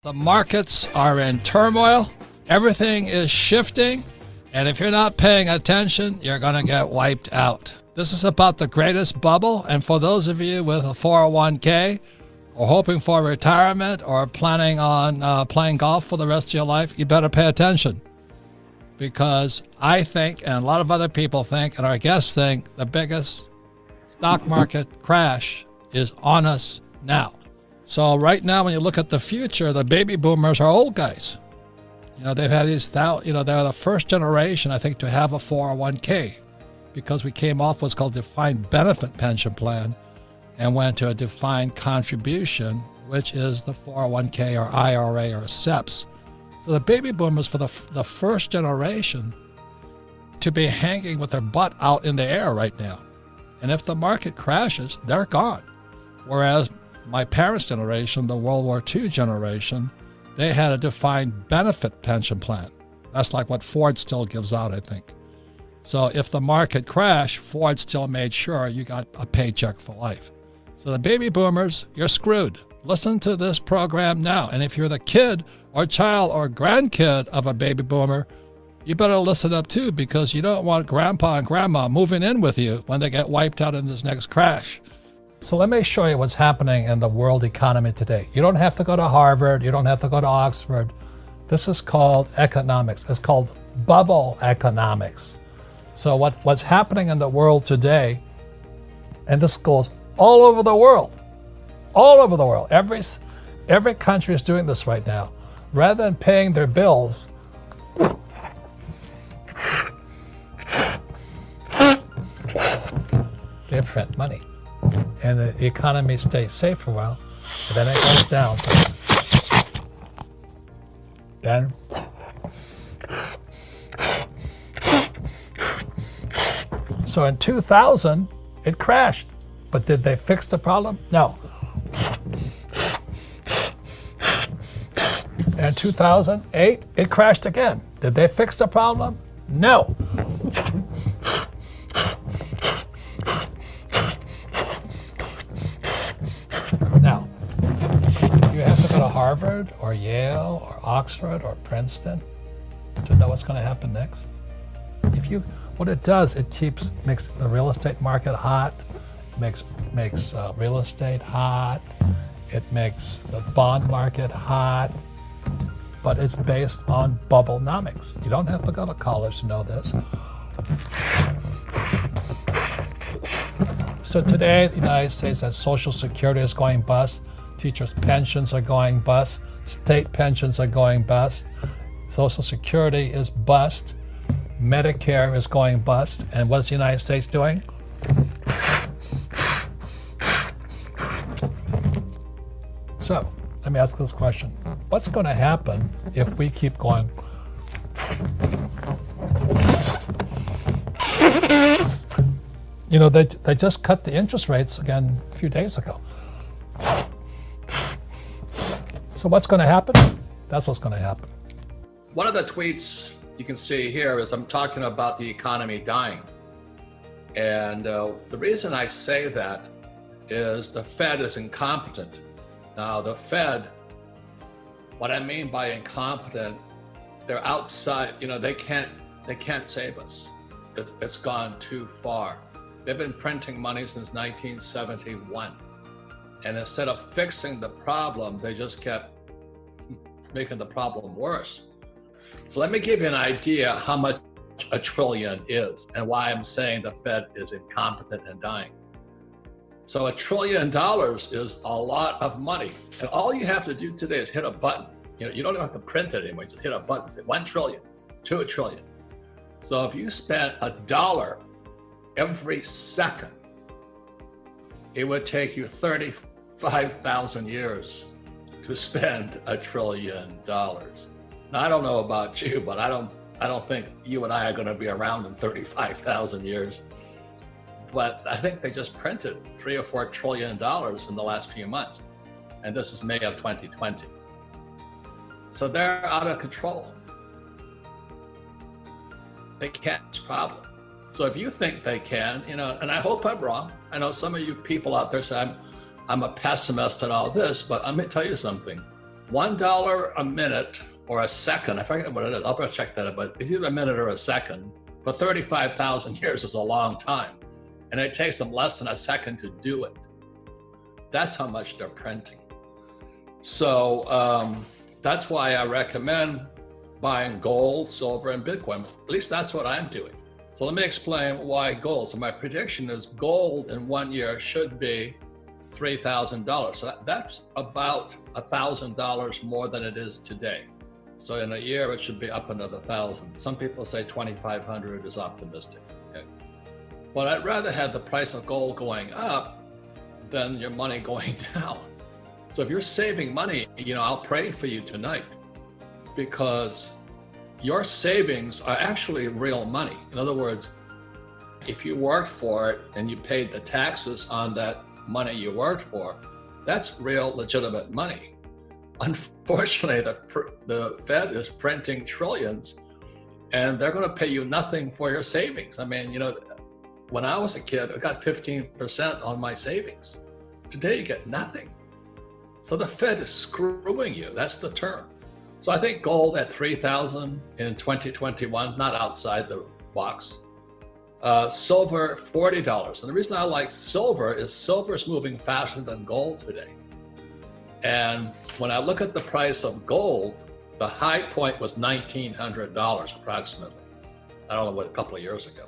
The markets are in turmoil. Everything is shifting. And if you're not paying attention, you're going to get wiped out. This is about the greatest bubble. And for those of you with a 401k or hoping for retirement or planning on playing golf for the rest of your life, you better pay attention. Because I think, and a lot of other people think, and our guests think, the biggest stock market crash is on us now. So right now, when you look at the future, the baby boomers are old guys. You know, they've had these, they're the first generation, I think, to have a 401k because we came off what's called defined benefit pension plan and went to a defined contribution, which is the 401k or IRA or SEPs. So the baby boomers for the first generation to be hanging with their butt out in the air right now. And if the market crashes, they're gone. Whereas my parents' generation, the World War II generation, they had a defined benefit pension plan. That's like what Ford still gives out, I think. So if the market crashed, Ford still made sure you got a paycheck for life. So the baby boomers, you're screwed. Listen to this program now. And if you're the kid or child or grandkid of a baby boomer, you better listen up too, because you don't want grandpa and grandma moving in with you when they get wiped out in this next crash. So let me show you what's happening in the world economy today. You don't have to go to Harvard. You don't have to go to Oxford. This is called economics. It's called bubble economics. So what's happening in the world today, and this goes all over the world, all over the world. Every country is doing this right now. Rather than paying their bills, they print money. And the economy stays safe for a while, but then it goes down. Then so in 2000, it crashed. But did they fix the problem? No. In 2008, it crashed again. Did they fix the problem? No. Now, you have to go to Harvard or Yale or Oxford or Princeton to know what's going to happen next. What it does, it makes the real estate market hot, makes real estate hot, it makes the bond market hot, but it's based on bubblenomics. You don't have to go to college to know this. So today, the United States has Social Security is going bust, teachers' pensions are going bust, state pensions are going bust, Social Security is bust, Medicare is going bust, and what's the United States doing? So, let me ask this question. What's going to happen if we keep going? You know, they just cut the interest rates again a few days ago. So what's going to happen? That's what's going to happen. One of the tweets you can see here is I'm talking about the economy dying. And the reason I say that is the Fed is incompetent. Now the Fed, what I mean by incompetent, they're outside, you know, they can't save us. It's gone too far. They've been printing money since 1971. And instead of fixing the problem, they just kept making the problem worse. So let me give you an idea how much a trillion is and why I'm saying the Fed is incompetent and dying. So $1 trillion is a lot of money. And all you have to do today is hit a button. You know, you don't even have to print it anymore. Just hit a button, say 1 trillion, 2 trillion. So if you spent $1 every second, it would take you 35,000 years to spend $1 trillion. Now, I don't know about you, but I don't think you and I are going to be around in 35,000 years. But I think they just printed $3 or $4 trillion in the last few months. And this is May of 2020. So they're out of control. They can't solve this problem. So if you think they can, you know, and I hope I'm wrong. I know some of you people out there say I'm a pessimist and all this, but I'm going to tell you something. $1 a minute or a second, I forget what it is, I'll check that out, but it's either a minute or a second, for 35,000 years is a long time. And it takes them less than a second to do it. That's how much they're printing. So that's why I recommend buying gold, silver, and Bitcoin. At least that's what I'm doing. So let me explain why gold. So my prediction is gold in 1 year should be $3,000. So that's about $1,000 more than it is today. So in a year, it should be up another 1,000. Some people say 2,500 is optimistic. Okay. But I'd rather have the price of gold going up than your money going down. So if you're saving money, I'll pray for you tonight, because your savings are actually real money. In other words, if you worked for it and you paid the taxes on that money you worked for, that's real legitimate money. Unfortunately, the Fed is printing trillions, and they're going to pay you nothing for your savings. I mean, when I was a kid, I got 15% on my savings. Today, you get nothing. So the Fed is screwing you. That's the term. So I think gold at 3,000 in 2021, not outside the box. Silver, $40. And the reason I like silver is moving faster than gold today. And when I look at the price of gold, the high point was $1,900 approximately. I don't know, what, a couple of years ago.